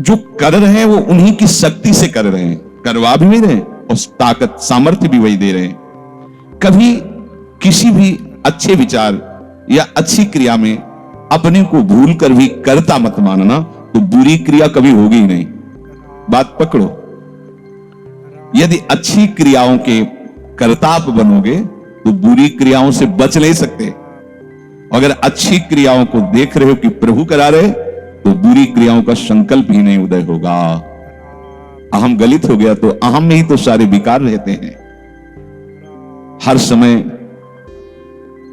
जो कर रहे हैं वो उन्हीं की शक्ति से कर रहे हैं, करवा भी नहीं रहे और ताकत सामर्थ्य भी वही दे रहे हैं। कभी किसी भी अच्छे विचार या अच्छी क्रिया में अपने को भूल कर भी करता मत मानना, तो बुरी क्रिया कभी होगी ही नहीं। बात पकड़ो, यदि अच्छी क्रियाओं के कर्ता आप बनोगे तो बुरी क्रियाओं से बच नहीं सकते। अगर अच्छी क्रियाओं को देख रहे हो कि प्रभु करा रहे, तो बुरी क्रियाओं का संकल्प ही नहीं उदय होगा। अहम गलित हो गया तो अहम में ही तो सारे विकार रहते हैं। हर समय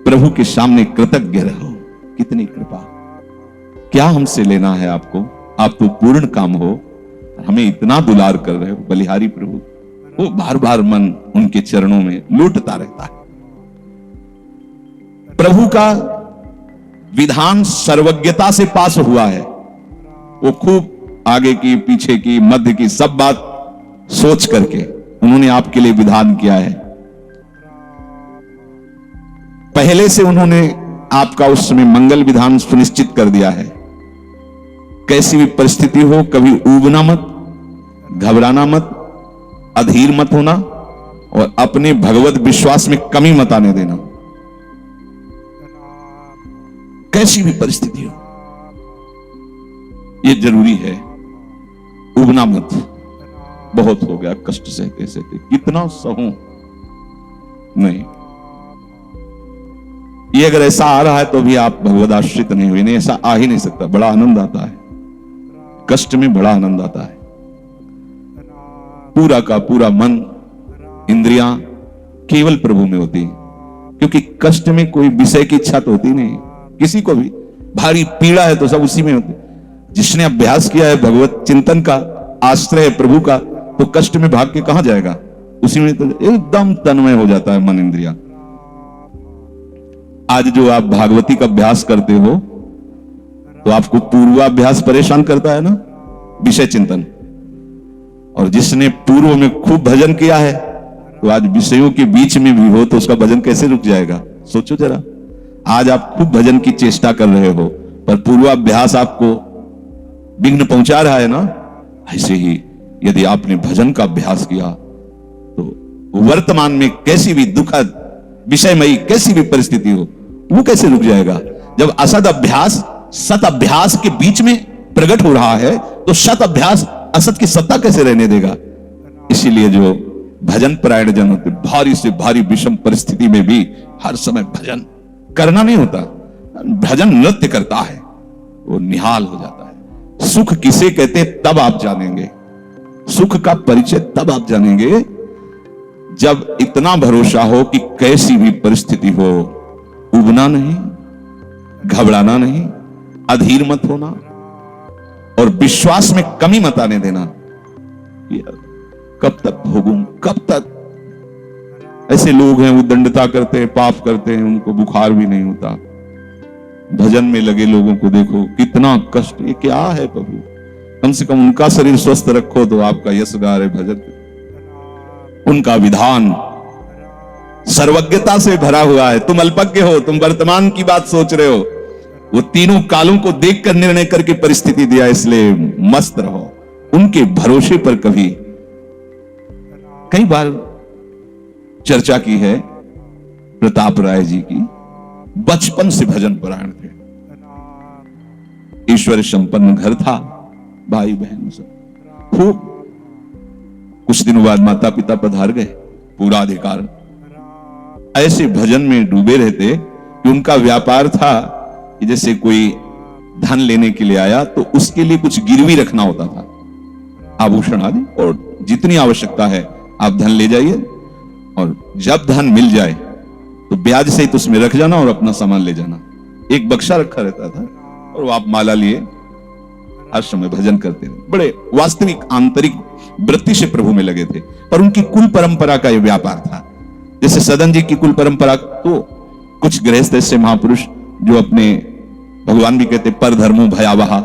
प्रभु के सामने कृतज्ञ रहो। कितनी कृपा, क्या हमसे लेना है आपको, आप तो पूर्ण काम हो, हमें इतना दुलार कर रहे हो। बलिहारी प्रभु, वो बार बार मन उनके चरणों में लूटता रहता है। प्रभु का विधान सर्वज्ञता से पास हुआ है। वो खूब आगे की, पीछे की, मध्य की सब बात सोच करके उन्होंने आपके लिए विधान किया है। पहले से उन्होंने आपका उस समय मंगल विधान सुनिश्चित कर दिया है। कैसी भी परिस्थिति हो, कभी ऊबना मत, घबराना मत, अधीर मत होना और अपने भगवत विश्वास में कमी मत आने देना। कैसी भी परिस्थिति हो, यह जरूरी है। उबना मत। बहुत हो गया कष्ट सहते सहते, कितना सहूं नहीं। ये अगर ऐसा आ रहा है तो भी आप भगवद आश्रित नहीं हुए। नहीं, ऐसा आ ही नहीं सकता। बड़ा आनंद आता है, कष्ट में बड़ा आनंद आता है। पूरा का पूरा मन, इंद्रियां केवल प्रभु में होती है, क्योंकि कष्ट में कोई विषय की इच्छा तो होती नहीं किसी को भी। भारी पीड़ा है तो सब उसी में होती। जिसने अभ्यास किया है भगवत चिंतन का, आश्रय प्रभु का, तो कष्ट में भाग के कहां जाएगा, उसी में तो एकदम तन्मय हो जाता है मन इंद्रिया। आज जो आप भागवती का अभ्यास करते हो तो आपको पूर्वाभ्यास परेशान करता है ना, विषय चिंतन। और जिसने पूर्व में खूब भजन किया है तो आज विषयों के बीच में भी हो तो उसका भजन कैसे रुक जाएगा। सोचो जरा, आज आप खूब भजन की चेष्टा कर रहे हो पर पूर्वाभ्यास आपको विघ्न पहुंचा रहा है ना। ऐसे ही यदि आपने भजन का अभ्यास किया तो वर्तमान में कैसी भी दुखद विषयमयी कैसी भी परिस्थिति हो, वो कैसे रुक जाएगा। जब असद अभ्यास सत अभ्यास के बीच में प्रकट हो रहा है तो सत अभ्यास असत की सत्ता कैसे रहने देगा। इसीलिए जो भजन परायण जन होते, भारी से भारी विषम परिस्थिति में भी हर समय भजन करना नहीं होता, भजन नृत्य करता है, वो निहाल हो जाता है। सुख किसे कहते तब आप जानेंगे, सुख का परिचय तब आप जानेंगे जब इतना भरोसा हो कि कैसी भी परिस्थिति हो, उबना नहीं, घबराना नहीं, अधीर मत होना और विश्वास में कमी मत आने देना। कब तक भोगूं, कब तक। ऐसे लोग हैं वो दंडता करते हैं, पाप करते हैं, उनको बुखार भी नहीं होता। भजन में लगे लोगों को देखो कितना कष्ट। ये क्या है प्रभु, कम से कम उनका शरीर स्वस्थ रखो तो आपका यश गा रहे भजन। उनका विधान सर्वज्ञता से भरा हुआ है। तुम अल्पज्ञ हो, तुम वर्तमान की बात सोच रहे हो। वो तीनों कालों को देखकर निर्णय करके परिस्थिति दिया, इसलिए मस्त रहो। उनके भरोसे पर कभी कई बार चर्चा की है प्रताप राय जी की। बचपन से भजन परायण थे, ईश्वर संपन्न घर था, भाई बहन सब खूब। कुछ दिनों बाद माता पिता पधार गए, पूरा अधिकार। ऐसे भजन में डूबे रहते कि उनका व्यापार था कि जैसे कोई धन लेने के लिए आया तो उसके लिए कुछ गिरवी रखना होता था, आभूषण आदि, और जितनी आवश्यकता है आप धन ले जाइए और जब धन मिल जाए तो ब्याज सहित उसमें रख जाना और अपना सामान ले जाना। एक बक्सा रखा रहता था और वो आप माला लिए हर समय भजन करते रहे। बड़े वास्तविक आंतरिक वृत्ति से प्रभु में लगे थे। पर उनकी कुल परंपरा का यह व्यापार था। जैसे सदन जी की कुल परंपरा, तो कुछ गृहस्थ ऐसे महापुरुष जो अपने, भगवान भी कहते पर धर्मो भयावहा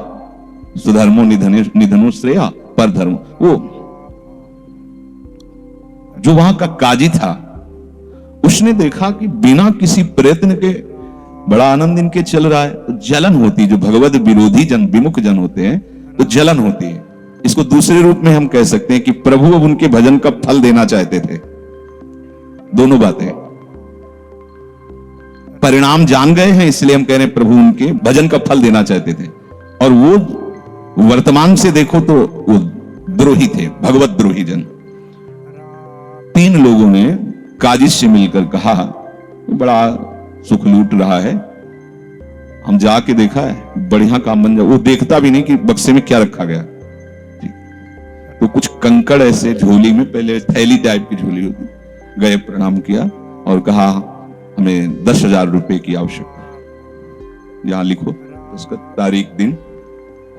सुधर्मो निधनो श्रेया, पर धर्म, वो जो वहां का काजी था उसने देखा कि बिना किसी प्रयत्न के बड़ा आनंद इनके चल रहा है। तो जलन होती, जो भगवत विरोधी जन, विमुख जन होते हैं तो जलन होती है। इसको दूसरे रूप में हम कह सकते हैं कि प्रभु अब उनके भजन का फल देना चाहते थे। दोनों बातें, परिणाम जान गए हैं इसलिए हम कह रहे हैं प्रभु उनके भजन का फल देना चाहते थे, और वो वर्तमान से देखो तो वो द्रोही थे, भगवत द्रोही जन। 3 लोगों ने काजी से मिलकर कहा बड़ा सुख लूट रहा है, हम जाके देखा है, बढ़िया काम बन जाए। वो देखता भी नहीं कि बक्से में क्या रखा गया। तो कुछ कंकड़ ऐसे झोली में, पहले थैली टाइप की झोली होती, गए प्रणाम किया और कहा हमें 10,000 रुपए की आवश्यकता है, यहां लिखो उसका तारीख दिन,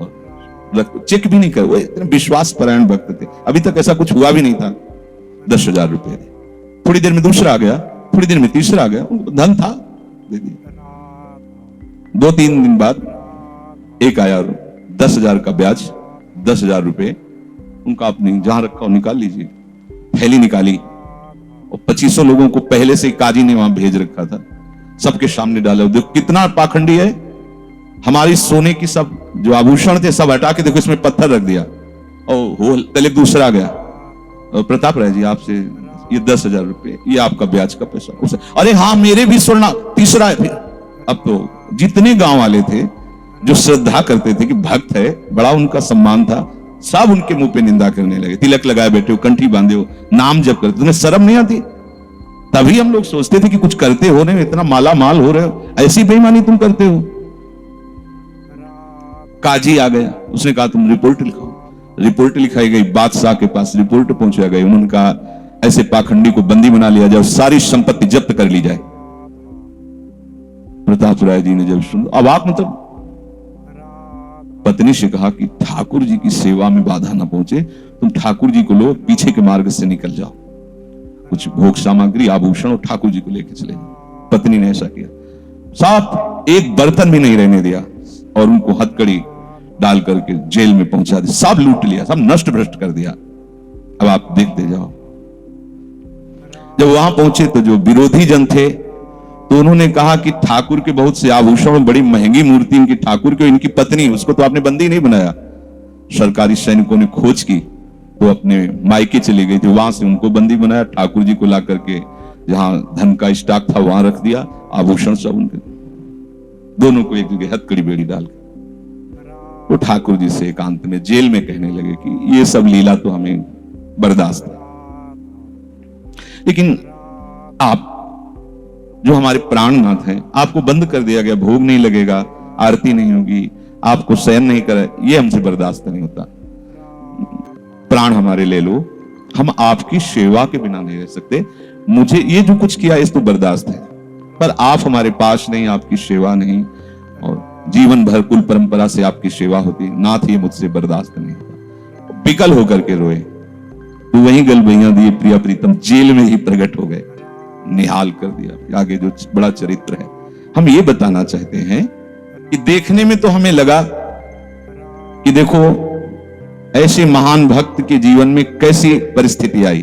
और चेक भी नहीं कर। वो इतने विश्वास परायण भक्त थे, अभी तक ऐसा कुछ हुआ भी नहीं था। 10,000 रुपए, थोड़ी देर में दूसरा आ गया, थोड़ी देर में तीसरा आ गया, धन था, दे दिया। 2-3 दिन बाद एक आया, 10,000 का ब्याज, 10,000 रुपए उनका, अपनी जहां रखा हो निकाल लीजिए। थैली निकाली और 2500 लोगों को पहले से काजी ने वहां भेज रखा था, सबके सामने डाला। देखो कितना पाखंडी है, हमारी सोने की सब जो आभूषण थे सब हटा के देखो इसमें पत्थर रख दिया। और वो पहले दूसरा आ गया, प्रताप राय जी आपसे ये 10,000 रुपए, ये आपका ब्याज का पैसा। अरे हाँ मेरे भी स्वर्ण, तीसरा है। फिर अब तो जितने गांव वाले थे जो श्रद्धा करते थे कि भक्त है, बड़ा उनका सम्मान था, सब उनके मुंह पे निंदा करने लगे। तिलक लगाए बैठे हो, कंठी बांधे हो, नाम जप करते, तुम्हें शर्म नहीं आती? तभी हम लोग सोचते थे कि कुछ करते हो रहे हो, इतना माला माल हो रहे हो, ऐसी बेईमानी तुम करते हो। काजी आ गया, उसने कहा तुम रिपोर्ट लिखाओ। रिपोर्ट लिखाई गई, बादशाह के पास रिपोर्ट पहुंचा गई। उन्होंने कहा ऐसे पाखंडी को बंदी बना लिया जाए, सारी संपत्ति जब्त कर ली जाए। प्रताप राय जी ने जब सुन, अब आप मतलब पत्नी से कहा कि ठाकुर जी की सेवा में बाधा ना पहुंचे, तुम ठाकुर जी को लो, पीछे के मार्ग से निकल जाओ, कुछ भोग सामग्री आभूषण और ठाकुर जी को लेकर चले जाओ। पत्नी ने ऐसा किया, साफ एक बर्तन भी नहीं रहने दिया और उनको हथकड़ी डाल करके जेल में पहुंचा दिया, सब लूट लिया, सब नष्ट भ्रष्ट कर दिया। अब आप देखते जाओ। जब वहां पहुंचे तो जो विरोधी जन थे तो उन्होंने कहा कि ठाकुर के बहुत से आभूषण, बड़ी महंगी मूर्ति इनकी ठाकुर की, इनकी पत्नी, उसको तो आपने बंदी नहीं बनाया। सरकारी सैनिकों ने खोज की तो अपने मायके चले गए थे, वहां से उनको बंदी बनाया, ठाकुर जी को ला करके जहां धन का स्टॉक था वहां रख दिया, आभूषण सब उनके, दोनों को एक जगह हथकड़ी बेड़ी डाल के वो ठाकुर जी से एकांत में जेल में कहने लगे कि ये सब लीला तो हमें बर्दाश्त है, लेकिन आप जो हमारे प्राणनाथ हैं, आपको बंद कर दिया गया, भोग नहीं लगेगा, आरती नहीं होगी, आपको शयन नहीं करे, ये हमसे बर्दाश्त नहीं होता। प्राण हमारे ले लो, हम आपकी सेवा के बिना नहीं रह सकते। मुझे ये जो कुछ किया इस तो बर्दाश्त है, पर आप हमारे पास नहीं, आपकी सेवा नहीं, और जीवन भर कुल परंपरा से आपकी सेवा होती, नाथ ये मुझसे बर्दाश्त नहीं होता। विकल होकर के रोए, तो वहीं गलबैया दिए प्रिया प्रीतम जेल में ही प्रकट हो गए, निहाल कर दिया। आगे जो बड़ा चरित्र है, हम ये बताना चाहते हैं कि देखने में तो हमें लगा कि देखो ऐसे महान भक्त के जीवन में कैसी परिस्थिति आई,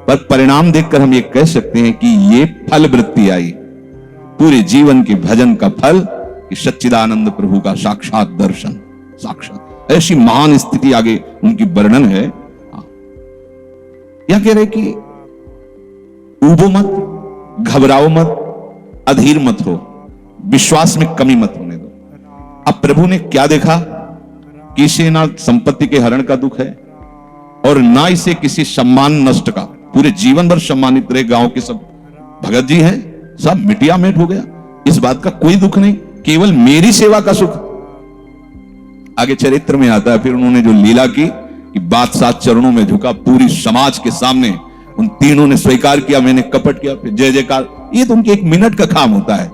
पर परिणाम देखकर हम ये कह सकते हैं कि ये फल वृत्ति आई, पूरे जीवन के भजन का फल, कि सच्चिदानंद प्रभु का साक्षात दर्शन, साक्षात ऐसी महान स्थिति आगे उनकी वर्णन है। यह कह रहे कि ऊबो मत, घबराओ मत, अधीर मत हो, विश्वास में कमी मत होने दो। अब प्रभु ने क्या देखा कि इसे ना संपत्ति के हरण का दुख है और ना इसे किसी सम्मान नष्ट का, पूरे जीवन भर सम्मानित रहे, गांव के सब भगत जी हैं, सब मिटिया मेट हो गया, इस बात का कोई दुख नहीं, केवल मेरी सेवा का सुख। आगे चरित्र में आता है फिर उन्होंने जो लीला की कि बादशाह चरणों में झुका, पूरी समाज के सामने उन तीनों ने स्वीकार किया, मैंने कपट किया, फिर जय जयकार। ये तो उनके 1 मिनट का काम होता है,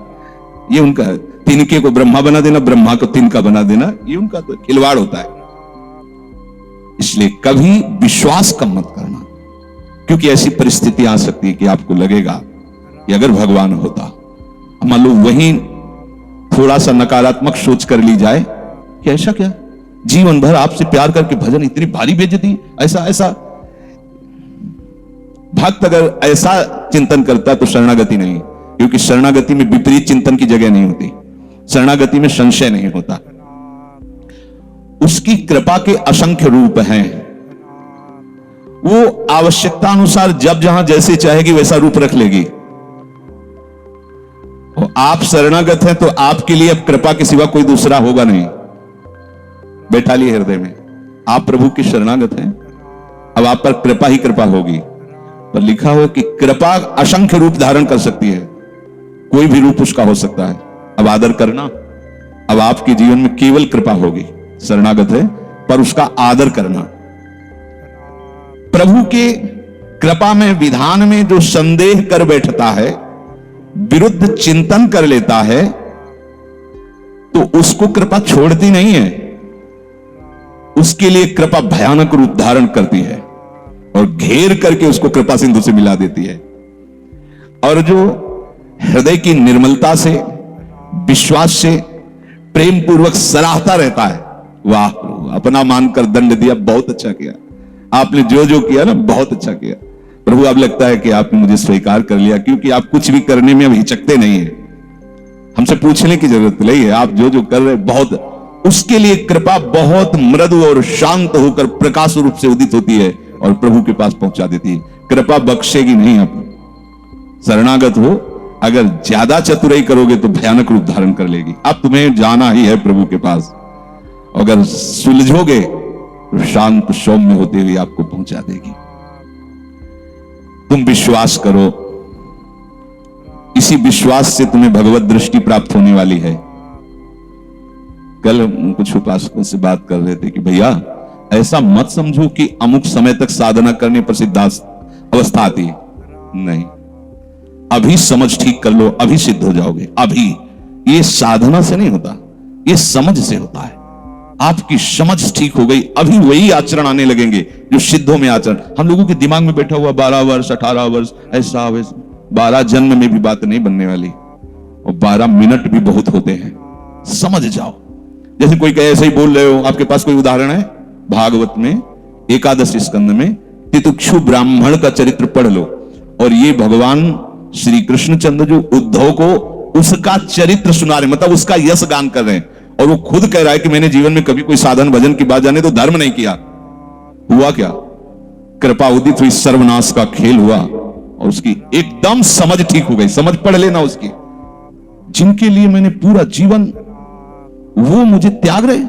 ये उनका तिनके को ब्रह्मा बना देना, ब्रह्मा को तिनका बना देना, ये उनका तो खिलवाड़ होता है। इसलिए कभी विश्वास कम मत करना, क्योंकि ऐसी परिस्थिति आ सकती है कि आपको लगेगा कि अगर भगवान होता, मान लो वहीं थोड़ा सा नकारात्मक सोच कर ली जाए कि ऐसा क्या, जीवन भर आपसे प्यार करके भजन, इतनी भारी बेइज्जती, ऐसा ऐसा। भक्त अगर ऐसा चिंतन करता तो शरणागति नहीं, क्योंकि शरणागति में विपरीत चिंतन की जगह नहीं होती, शरणागति में संशय नहीं होता। उसकी कृपा के असंख्य रूप हैं। वो आवश्यकता अनुसार जब जहां जैसे चाहेगी वैसा रूप रख लेगी। और आप शरणागत हैं तो आपके लिए अब कृपा के सिवा कोई दूसरा होगा नहीं। बैठा लिए हृदय में, आप प्रभु के शरणागत हैं, अब आप पर कृपा ही कृपा होगी। पर लिखा हो कि कृपा असंख्य रूप धारण कर सकती है, कोई भी रूप उसका हो सकता है। अब आदर करना, अब आपके जीवन में केवल कृपा होगी। शरणागत है पर उसका आदर करना। प्रभु के कृपा में, विधान में जो संदेह कर बैठता है, विरुद्ध चिंतन कर लेता है, तो उसको कृपा छोड़ती नहीं है। उसके लिए कृपा भयानक रूप धारण करती है और घेर करके उसको कृपा सिंधु से मिला देती है। और जो हृदय की निर्मलता से, विश्वास से, प्रेम पूर्वक सराहता रहता है, वाह अपना मानकर दंड दिया, बहुत अच्छा किया आपने, जो जो किया ना बहुत अच्छा किया प्रभु। अब लगता है कि आपने मुझे स्वीकार कर लिया, क्योंकि आप कुछ भी करने में अब हिचकते नहीं है, हमसे पूछने की जरूरत नहीं है, आप जो जो कर रहे बहुत। उसके लिए कृपा बहुत मृदु और शांत होकर प्रकाश रूप से उदित होती है और प्रभु के पास पहुंचा देती है। कृपा बख्शेगी नहीं। आप शरणागत हो, अगर ज्यादा चतुराई करोगे तो भयानक रूप धारण कर लेगी। अब तुम्हें जाना ही है प्रभु के पास, अगर सुलझोगे तो शांत सौम्य होते हुए आपको पहुंचा देगी। तुम विश्वास करो, इसी विश्वास से तुम्हें भगवत दृष्टि प्राप्त होने वाली है। कल कुछ उपासकों से बात कर रहे थे कि भैया ऐसा मत समझो कि अमुक समय तक साधना करने पर सिद्धावस्था आती है, नहीं। अभी समझ ठीक कर लो, अभी सिद्ध हो जाओगे। अभी ये साधना से नहीं होता, ये समझ से होता है। आपकी समझ ठीक हो गई, अभी वही आचरण आने लगेंगे जो सिद्धों में आचरण। हम लोगों के दिमाग में बैठा हुआ 12 वर्ष 18 वर्ष ऐसा वैसा, 12 जन्म में भी बात नहीं बनने वाली, और 12 मिनट भी बहुत होते हैं। समझ जाओ। जैसे कोई कहे ऐसे ही बोल रहे हो, आपके पास कोई उदाहरण है? भागवत में 11 स्कंद में तितिक्षु ब्राह्मण का चरित्र पढ़ लो, और ये भगवान श्री कृष्णचंद्र जो उद्धव को उसका चरित्र सुना रहे, मतलब उसका यश गान कर रहे हैं। और वो खुद कह रहा है कि मैंने जीवन में कभी कोई साधन भजन की बात जाने तो धर्म नहीं किया। हुआ क्या? कृपा उदित हुई, सर्वनाश का खेल हुआ और उसकी एकदम समझ ठीक हो गई। समझ पढ़ लेना उसकी। जिनके लिए मैंने पूरा जीवन, वो मुझे त्याग रहे।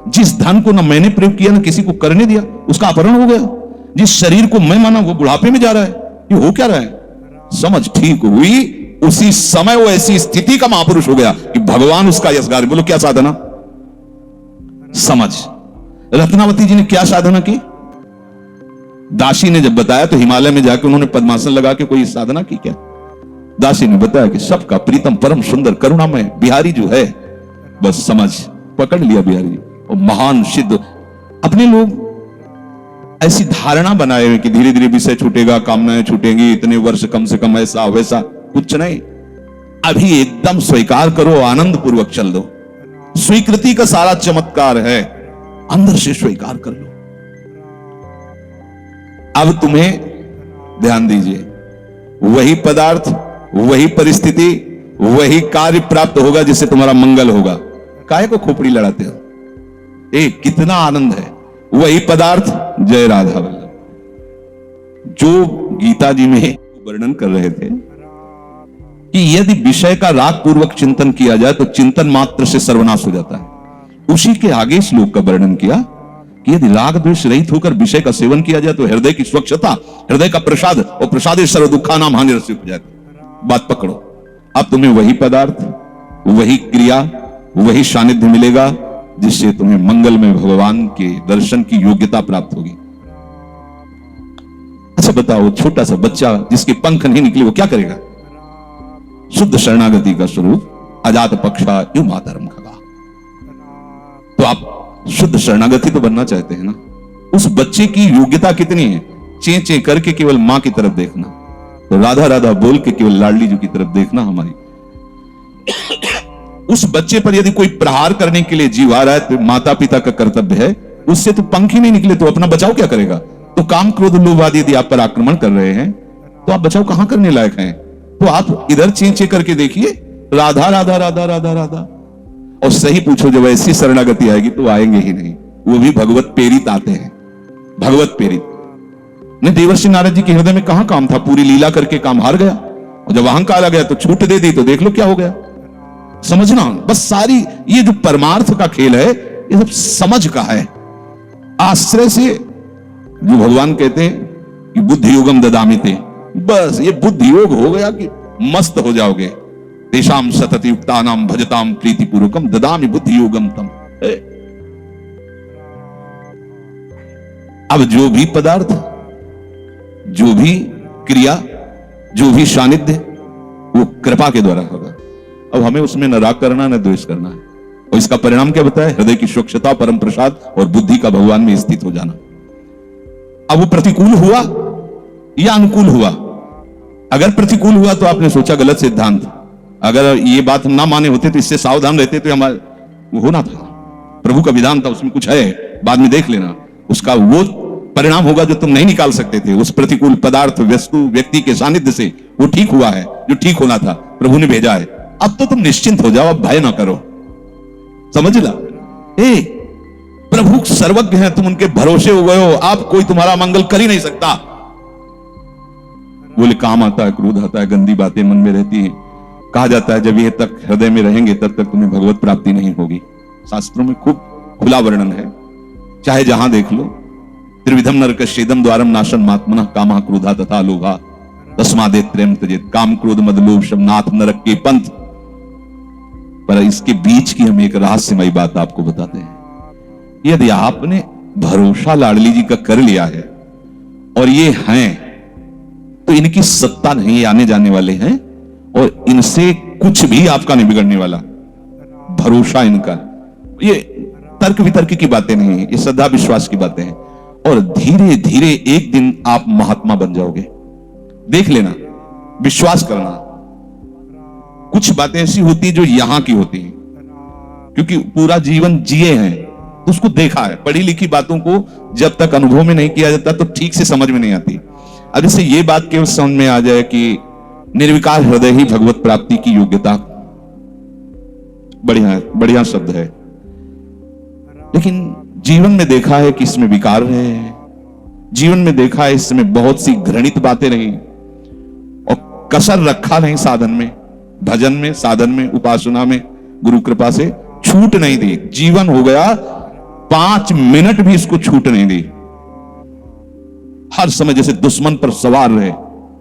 जिस धन को ना मैंने प्रयोग किया ना किसी को करने दिया, उसका अपहरण हो गया। जिस शरीर को मैं माना वो बुढ़ापे में जा रहा है। ये हो क्या रहा है? समझ ठीक हुई, उसी समय वो ऐसी स्थिति का महापुरुष हो गया कि भगवान उसका यशगान। बोलो क्या साधना? समझ। रत्नावती जी ने क्या साधना की? दासी ने जब बताया तो हिमालय में जाकर उन्होंने पद्मासन लगा के कोई साधना की क्या? दासी ने बताया कि सबका प्रीतम परम सुंदर करुणामय बिहारी जो है, बस समझ पकड़ लिया बिहारी। और महान सिद्ध। अपने लोग ऐसी धारणा बनाए हुए कि धीरे धीरे विषय छूटेगा, कामनाएं छूटेंगी, इतने वर्ष कम से कम, ऐसा वैसा, कुछ नहीं। अभी एकदम स्वीकार करो, आनंद पूर्वक चल दो। स्वीकृति का सारा चमत्कार है, अंदर से स्वीकार कर लो। अब तुम्हें ध्यान दीजिए, वही पदार्थ, वही परिस्थिति, वही कार्य प्राप्त होगा जिससे तुम्हारा मंगल होगा। काहे को खोपड़ी लड़ाते हो? कितना आनंद है। वही पदार्थ, जय राधा वल्लभ। जो गीता जी में वर्णन कर रहे थे कि यदि विषय का राग पूर्वक चिंतन किया जाए तो चिंतन मात्र से सर्वनाश हो जाता है। उसी के आगे श्लोक का वर्णन किया कि यदि राग द्वेष रहित होकर विषय का सेवन किया जाए तो हृदय की स्वच्छता, हृदय का प्रसाद, और प्रसादे सर्व दुखानाम हानिरस्य हो जाता। बात पकड़ो। अब तुम्हें वही पदार्थ, वही क्रिया, वही सानिध्य मिलेगा जिससे तुम्हें मंगल में भगवान के दर्शन की योग्यता प्राप्त होगी। अच्छा बताओ, छोटा सा बच्चा जिसके पंख नहीं निकले वो क्या करेगा? शुद्ध शरणागति का स्वरूप अजात पक्षा यु मातरम खगा। तो आप शुद्ध शरणागति तो बनना चाहते हैं ना? उस बच्चे की योग्यता कितनी है? चे चे करके केवल मां की तरफ देखना, तो राधा राधा बोल के केवल लाडली जी की तरफ देखना। हमारी उस बच्चे पर यदि कोई प्रहार करने के लिए जीव आ रहा है तो माता पिता का कर्तव्य है, उससे तो पंख ही नहीं निकले तो अपना बचाव क्या करेगा? तो काम क्रोध लोभ आदि यदि आप पर आक्रमण कर रहे हैं तो आप बचाव कहां करने लायक हैं? तो आप इधर चेंचे करके देखिए, राधा राधा राधा राधा राधा। और सही पूछो जब ऐसी शरणागति आएगी तो आएंगे ही नहीं। वो भी भगवत प्रेरित आते हैं, भगवत प्रेरित। नहीं, देवर्षि नारद जी के हृदय में कहां काम था, पूरी लीला करके काम हार गया, और जब अहंकार आ गया तो छूट दे दी, तो देख लो क्या हो गया। समझना बस, सारी ये जो परमार्थ का खेल है ये सब समझ का है। आश्रय से जो भगवान कहते हैं कि बुद्धि योगम ददामिते, बस ये बुद्धि योग हो गया कि मस्त हो जाओगे। तेषाम सतति युक्तानाम भजताम प्रीति पूर्वकम ददामि बुद्धि योगम तम। अब जो भी पदार्थ, जो भी क्रिया, जो भी सानिध्य, वो कृपा के द्वारा होगा। अब हमें उसमें न राग करना न द्वेष करना है, और इसका परिणाम क्या बताया, हृदय की स्वच्छता, परम प्रसाद और बुद्धि का भगवान में स्थित हो जाना। अब वो प्रतिकूल हुआ या अनुकूल हुआ। अगर प्रतिकूल हुआ तो आपने सोचा गलत सिद्धांत, अगर ये बात ना माने होते तो इससे सावधान रहते तो हमारे वो होना था। प्रभु का विधान था, उसमें कुछ है, बाद में देख लेना, उसका वो परिणाम होगा जो तुम नहीं निकाल सकते थे। उस प्रतिकूल पदार्थ, वस्तु, व्यक्ति के सानिध्य से वो ठीक हुआ है जो ठीक होना था, प्रभु ने भेजा है। अब तो तुम निश्चिंत हो जाओ, अब भय ना करो। समझ ला, प्रभु सर्वज्ञ हैं, तुम उनके भरोसे हो गए हो, आप कोई तुम्हारा मंगल कर ही नहीं सकता। बोले काम आता है, क्रोध आता है, गंदी बातें मन में रहती हैं। कहा जाता है जब ये तक हृदय में रहेंगे तब तक तुम्हें भगवत प्राप्ति नहीं होगी। शास्त्रों में खूब खुला वर्णन है, चाहे जहां देख लो। त्रिविधम नरकश्चेदम द्वारम नाशन मात्मनः कामः क्रोधा तथा लोभा तस्मादेत्रयम् त्यजेत्। काम, क्रोध, मद, लोभ सब नाथ नरक के पंथ। पर इसके बीच की हम एक रहस्यमयी बात आपको बताते हैं। यदि आपने भरोसा लाडली जी का कर लिया है और ये हैं, तो इनकी सत्ता नहीं, आने जाने वाले हैं, और इनसे कुछ भी आपका नहीं बिगड़ने वाला। भरोसा इनका, ये तर्क वितर्क की बातें नहीं है, ये श्रद्धा विश्वास की बातें हैं। और धीरे धीरे एक दिन आप महात्मा बन जाओगे। देख लेना, विश्वास करना। कुछ बातें ऐसी होती जो यहां की होती हैं, क्योंकि पूरा जीवन जिए हैं तो उसको देखा है। पढ़ी लिखी बातों को जब तक अनुभव में नहीं किया जाता तो ठीक से समझ में नहीं आती। अब जैसे ये बात केवल समझ में आ जाए कि निर्विकार हृदय ही भगवत प्राप्ति की योग्यता, बढ़िया बढ़िया शब्द है, लेकिन जीवन में देखा है कि इसमें विकार रहे हैं। जीवन में देखा है इसमें बहुत सी घृणित बातें रही, और कसर रखा नहीं साधन में, भजन में, साधन में, उपासना में, गुरु कृपा से छूट नहीं दी। जीवन हो गया 5 मिनट भी इसको छूट नहीं दी। हर समय जैसे दुश्मन पर सवार रहे।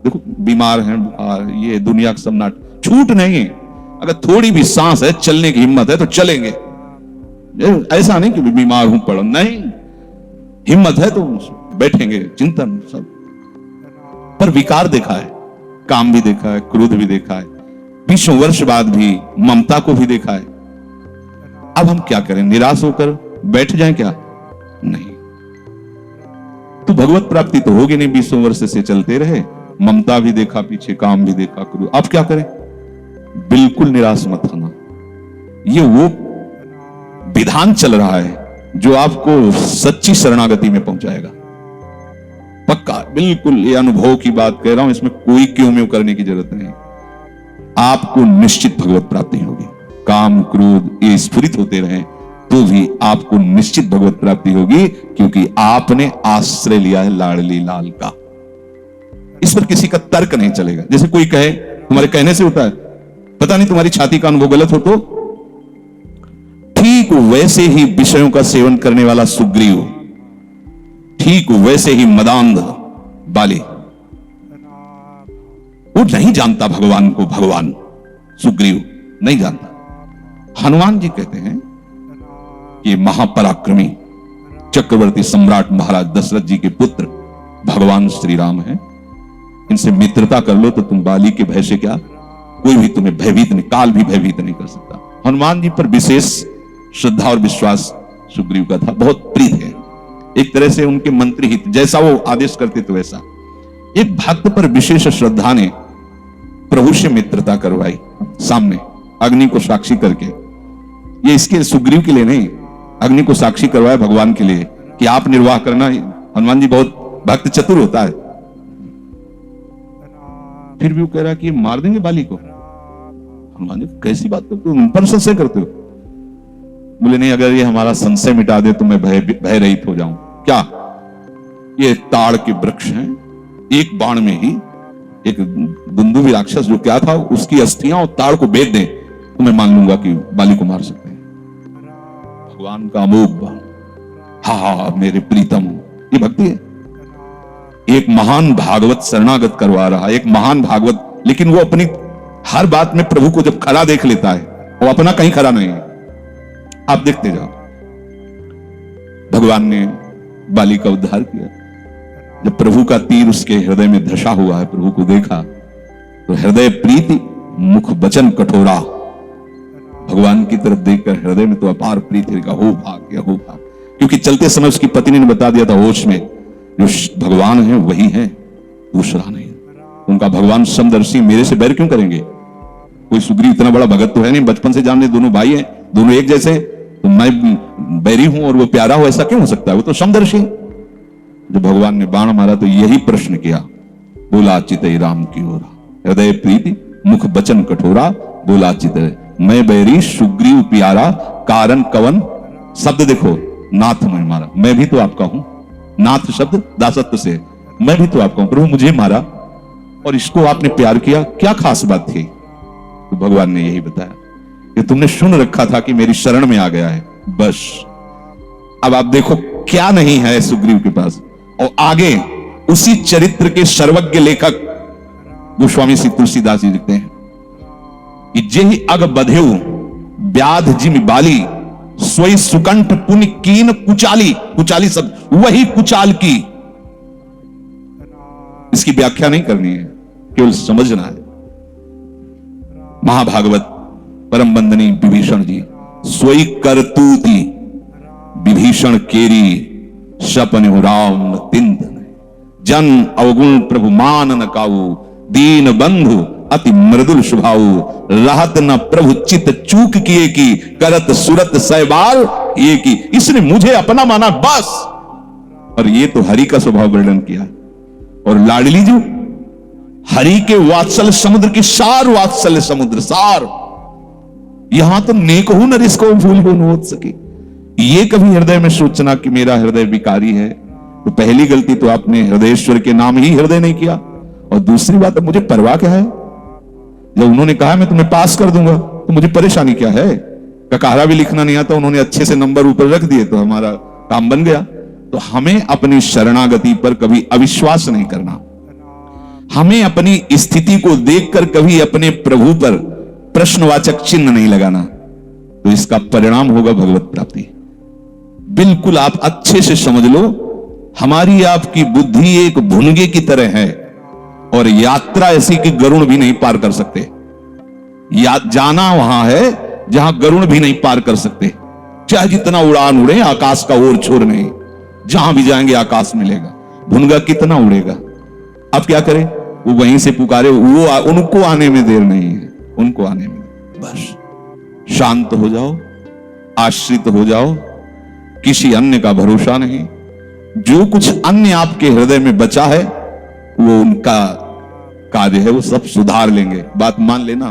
देखो बीमार हैं, बुखार, ये दुनिया का सब नाट, छूट नहीं। अगर थोड़ी भी सांस है, चलने की हिम्मत है तो चलेंगे। ऐसा नहीं कि बीमार हूं पड़ा, नहीं, हिम्मत है तो बैठेंगे, चिंतन सब। पर विकार देखा है, काम भी देखा है, क्रोध भी देखा है, 20 वर्ष बाद भी ममता को भी देखा है। अब हम क्या करें, निराश होकर बैठ जाएं क्या? नहीं। तो भगवत प्राप्ति तो होगी नहीं, 20 वर्ष से चलते रहे, ममता भी देखा पीछे, काम भी देखा, क्रोध। अब क्या करें? बिल्कुल निराश मत होना। ये वो विधान चल रहा है जो आपको सच्ची शरणागति में पहुंचाएगा, पक्का, बिल्कुल। ये अनुभव की बात कह रहा हूं, इसमें कोई क्यों में करने की जरूरत नहीं। आपको निश्चित भगवत प्राप्ति होगी। काम, क्रोध ये स्फुरित होते रहे तो भी आपको निश्चित भगवत प्राप्ति होगी, क्योंकि आपने आश्रय लिया है लाडली लाल का। इस पर किसी का तर्क नहीं चलेगा। जैसे कोई कहे, तुम्हारे कहने से होता है, पता नहीं तुम्हारी छाती का अनुभव गलत हो, तो ठीक वैसे ही विषयों का सेवन करने वाला सुग्रीव, ठीक वैसे ही मदांध बाली, वो नहीं जानता भगवान को। भगवान सुग्रीव नहीं जानता। हनुमान जी कहते हैं कि महापराक्रमी चक्रवर्ती सम्राट महाराज दशरथ जी के पुत्र भगवान श्री राम हैं। इनसे मित्रता कर लो तो तुम बाली के भय से क्या, कोई भी तुम्हें भयभीत नहीं, काल भी भयभीत नहीं कर सकता। हनुमान जी पर विशेष श्रद्धा और विश्वास सुग्रीव का था, बहुत प्रीत है। एक तरह से उनके मंत्री हित, जैसा वो आदेश करते तो वैसा। एक भक्त पर विशेष श्रद्धा ने प्रभु से मित्रता करवाई, सामने अग्नि को साक्षी करके। ये इसके सुग्रीव के लिए नहीं, अग्नि को साक्षी करवाया भगवान के लिए कि आप निर्वाह करना। हनुमान जी बहुत भक्त चतुर होता है। फिर भी वो कह रहा कि मार देंगे बाली को। हनुमान जी कैसी बात करते हो, उन पर संशय करते हो? बोले नहीं, अगर ये हमारा संशय मिटा दे तो मैं भय रहित हो जाऊं। क्या? ये ताड़ के वृक्ष हैं, एक बाण में ही एक दुंदुभी राक्षस जो क्या था उसकी अस्थियां और ताड़ को बेच दें तो मैं मान लूंगा कि बाली को मार सकते हैं। भगवान का अमोघ बाण, हा मेरे प्रीतम, ये भक्ति है। एक महान भागवत शरणागत करवा रहा, एक महान भागवत, लेकिन वो अपनी हर बात में प्रभु को जब खरा देख लेता है, वो अपना कहीं खरा नहीं है। आप देखते जाओ, भगवान ने बाली का उद्धार किया। जब प्रभु का तीर उसके हृदय में धसा हुआ है, प्रभु को देखा तो हृदय प्रीति मुख वचन कठोरा। भगवान की तरफ देखकर हृदय में तो अपार प्रीति का हो भाग्य, हो भाग्य। क्योंकि चलते समय उसकी पत्नी ने बता दिया था होश में, जो भगवान है वही है, दूसरा नहीं। उनका भगवान समदर्शी, मेरे से बैर क्यों करेंगे? कोई सुग्रीव इतना बड़ा भगत तो है नहीं, बचपन से जानने, दोनों भाई हैं, दोनों एक जैसे, तो मैं बैरी हूं और वो प्यारा हो, ऐसा क्यों हो सकता है? वो तो समदर्शी। जब भगवान ने बाण मारा तो यही प्रश्न किया, बोला चितई राम की ओर, हृदय प्रीति मुख वचन कठोरा, बोला चितई मैं बैरी सुग्रीव प्यारा, कारण कवन। शब्द देखो, नाथ में मारा, मैं भी तो आपका हूं। नाथ शब्द दासत्व से, मैं भी तो आपका हूं, प्रभु मुझे मारा और इसको आपने प्यार किया, क्या खास बात थी? तो भगवान ने यही बताया कि तुमने सुन रखा था कि मेरी शरण में आ गया है, बस। अब आप देखो क्या नहीं है सुग्रीव के पास। और आगे उसी चरित्र के सर्वज्ञ लेखक गोस्वामी श्री तुलसीदास जी लिखते हैं कि जेहि अग बधेउ व्याध जिमि बाली, सोई सुकंठ पुनि कीन कुचाली। कुचाली शब्द वही कुचाल की। इसकी व्याख्या नहीं करनी है, केवल समझना है। महाभागवत परम बंदनी विभीषण जी, सोई करतूती विभीषण केरी, सपन राम तिंद जन अवगुण प्रभु मान न काऊ, दीन बंधु अति मृदुल स्वभाव, रहत न प्रभु चित चूक किए की, करत सुरत सहबाल ये की। इसने मुझे अपना माना बस। और ये तो हरि का स्वभाव वर्णन किया। और लाडली जी हरि के वात्सल्य समुद्र की सार, वात्सल्य समुद्र सार। यहां तो नेक हूं नर इसको भूल हो न हो सके। ये कभी हृदय में सोचना कि मेरा हृदय विकारी है, तो पहली गलती तो आपने हृदयेश्वर के नाम ही हृदय नहीं किया। और दूसरी बात, मुझे परवाह क्या है? जब उन्होंने कहा मैं तुम्हें पास कर दूंगा तो मुझे परेशानी क्या है? ककारा भी लिखना नहीं आता, उन्होंने अच्छे से नंबर ऊपर रख दिए तो हमारा काम बन गया। तो हमें अपनी शरणागति पर कभी अविश्वास नहीं करना। हमें अपनी स्थिति को देखकर कभी अपने प्रभु पर प्रश्नवाचक चिन्ह नहीं लगाना, तो इसका परिणाम होगा भगवत प्राप्ति। बिल्कुल आप अच्छे से समझ लो, हमारी आपकी बुद्धि एक भुनगे की तरह है और यात्रा ऐसी कि गरुड़ भी नहीं पार कर सकते। जाना वहां है जहां गरुड़ भी नहीं पार कर सकते। चाहे जितना उड़ान उड़े, आकाश का ओर छोर नहीं, जहां भी जाएंगे आकाश मिलेगा। भुनगा कितना उड़ेगा? अब क्या करें? वो वहीं से पुकारे, वो उनको आने में देर नहीं है, उनको आने में बस। शांत हो जाओ, आश्रित हो जाओ, किसी अन्य का भरोसा नहीं। जो कुछ अन्य आपके हृदय में बचा है वो उनका कार्य है, वो सब सुधार लेंगे। बात मान लेना।